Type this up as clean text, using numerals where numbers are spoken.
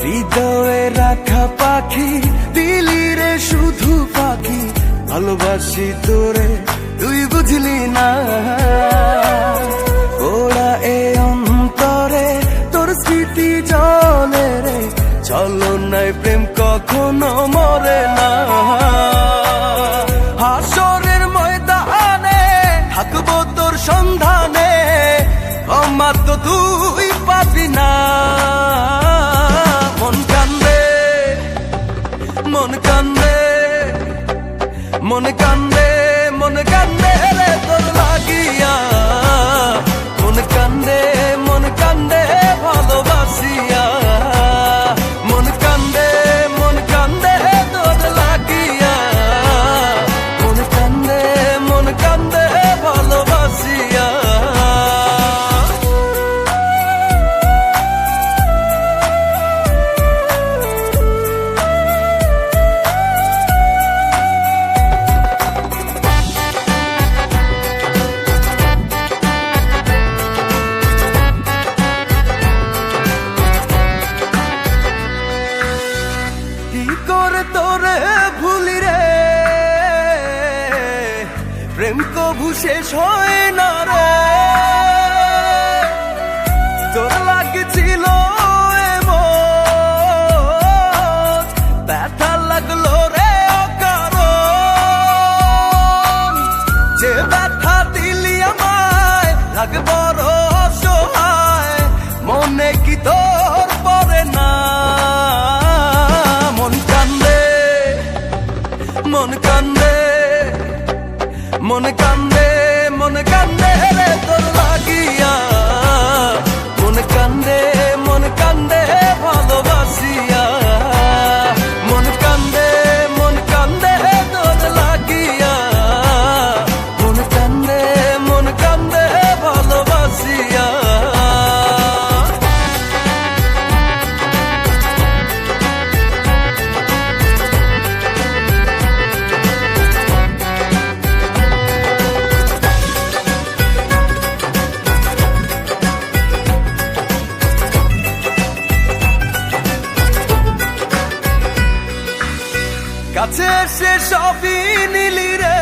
হৃদয়ে রাখা পাখি দিলি রে শুধু পাখি, ভালোবাসি তোরে তুই বুঝলি না। ওরা এ অন্তরে তোর স্মৃতি জলে রে, চলো নাই প্রেম কখনো মরে না। হাসরের ময়দানে থাকবো তোর সন্ধানে, ক্ষমা তো তুই পাবি না। মন কান্দে মন কান্দে মন কান্দে মন কান্দে রে তোর লাগিয়া, মন কান্দে ভালোবাসিয়া। মন কান্দে তোর লাগিয়া, মন কান্দে ভালোবাসিয়া। তোরে ভুলি রে, প্রেম কভু শেষ হয় না রে। তোর লাগছিল এমন, ব্যথা লাগলো রে অকারণ। যে ব্যথা দিলি আমায় লাগে বড় অসহায়, মনে কি তোর পড়ে না। মন কান্দে রে তোর লাগিয়া, মন কান্দে ভালোবাসিয়া। মন কান্দে তোর লাগিয়া, মন কান্দে ভালোবাসিয়া। কাছে এসে সবই নিলি রে,